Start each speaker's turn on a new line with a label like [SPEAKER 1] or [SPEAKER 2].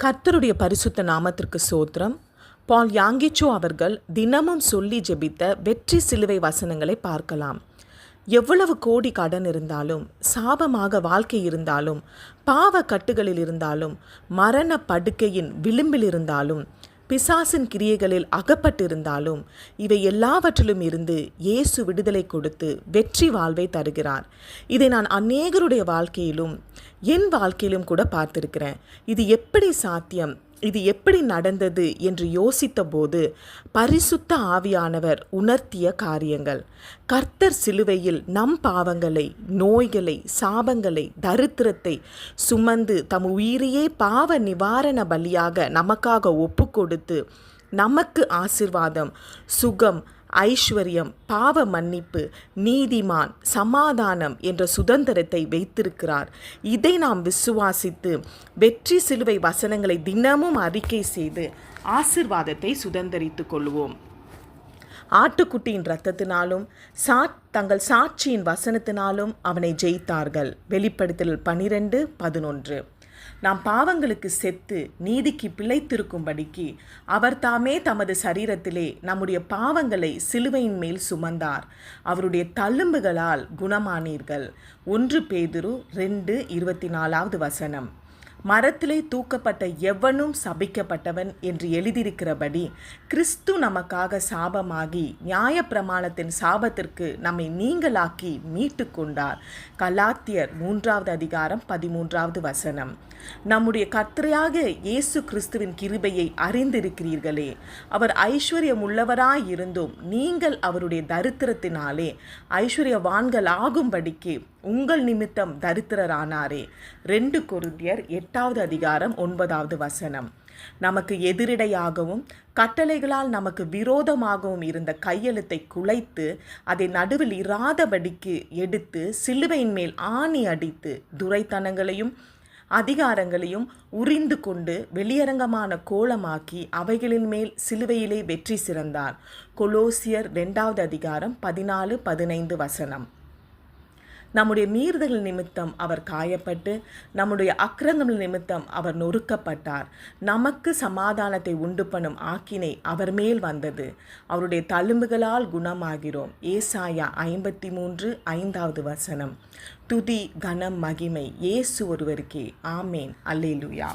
[SPEAKER 1] கர்த்தருடைய பரிசுத்த நாமத்திற்கு சோத்திரம். பால் யாங்கிச்சோ அவர்கள் தினமும் சொல்லி ஜெபித்த வெற்றி சிலுவை வசனங்களை பார்க்கலாம். எவ்வளவு கோடி கடன் இருந்தாலும், சாபமாக வாழ்க்கை இருந்தாலும், பாவ கட்டுகளில் இருந்தாலும், மரண படுக்கையின் விளிம்பில் இருந்தாலும், பிசாசின் கிரியைகளில் அகப்பட்டிருந்தாலும், இவை எல்லாவற்றிலும் இருந்து இயேசு விடுதலை கொடுத்து வெற்றி வாழ்வை தருகிறார். இதை நான் அநேகருடைய வாழ்க்கையிலும் என் வாழ்க்கையிலும் கூட பார்த்திருக்கிறேன். இது எப்படி சாத்தியம், இது எப்படி நடந்தது என்று யோசித்த போது பரிசுத்த ஆவியானவர் உணர்த்திய காரியங்கள். கர்த்தர் சிலுவையில் நம் பாவங்களை, நோய்களை, சாபங்களை, தரித்திரத்தை சுமந்து தம் உயிரையே பாவ நிவாரண பலியாக நமக்காக ஒப்பு கொடுத்து நமக்கு ஆசீர்வாதம், சுகம், ஐஸ்வர்யம், பாவ மன்னிப்பு, நீதிமான், சமாதானம் என்ற சுதந்திரத்தை வைத்திருக்கிறார். இதை நாம் விசுவாசித்து வெற்றி சிலுவை வசனங்களை தினமும் அறிக்கை செய்து ஆசீர்வாதத்தை சுதந்திரித்து கொள்வோம். ஆட்டுக்குட்டியின் இரத்தத்தினாலும் தங்கள் சாட்சியின் வசனத்தினாலும் அவனை ஜெயித்தார்கள். வெளிப்படுத்தல் 12:11. நாம் பாவங்களுக்கு செத்து நீதிக்கு பிழைத்திருக்கும்படிக்கு அவர் தாமே தமது சரீரத்திலே நம்முடைய பாவங்களை சிலுவையின் மேல் சுமந்தார். அவருடைய தழும்புகளால் குணமானீர்கள். 1 பேதுரு 2:24. மரத்திலே தூக்கப்பட்ட எவனும் சபிக்கப்பட்டவன் என்று எழுதியிருக்கிறபடி கிறிஸ்து நமக்காக சாபமாகி நியாயப்பிரமாணத்தின் சாபத்திற்கு நம்மை நீங்களாக்கி மீட்டு கொண்டார். கலாத்தியர் 3:13. நம்முடைய கர்த்தராக இயேசு கிறிஸ்துவின் கிருபையை அறிந்திருக்கிறீர்களே. அவர் ஐஸ்வர்யம் உள்ளவராயிருந்தும் நீங்கள் அவருடைய தரித்திரத்தினாலே ஐஸ்வர்யவான்கள் ஆகும்படிக்கு உங்கள் நிமித்தம் தரித்திரரானாரே. 2 கொரிந்தியர் 8:9. நமக்கு எதிரிடையாகவும் கட்டளைகளால் நமக்கு விரோதமாகவும் இருந்த கையெழுத்தை குலைத்து அதை நடுவில் இராதபடிக்கு எடுத்து சிலுவையின் மேல் ஆணி அடித்து துரைத்தனங்களையும் அதிகாரங்களையும் உரிந்து கொண்டு வெளியரங்கமான கோலமாக்கி அவைகளின் மேல் சிலுவையிலே வெற்றி சிறந்தார். கொலோசியர் 2:14-15. நம்முடைய மீறுதல் நிமித்தம் அவர் காயப்பட்டு நம்முடைய அக்கிரமங்கள் நிமித்தம் அவர் நொறுக்கப்பட்டார். நமக்கு சமாதானத்தை உண்டு பண்ணும் ஆக்கினை அவர் மேல் வந்தது. அவருடைய தழும்புகளால் குணமாகிறோம். ஏசாயா 53:5. துதி, கனம், மகிமை இயேசு ஒருவருக்கே. ஆமேன். அல்லேலூயா.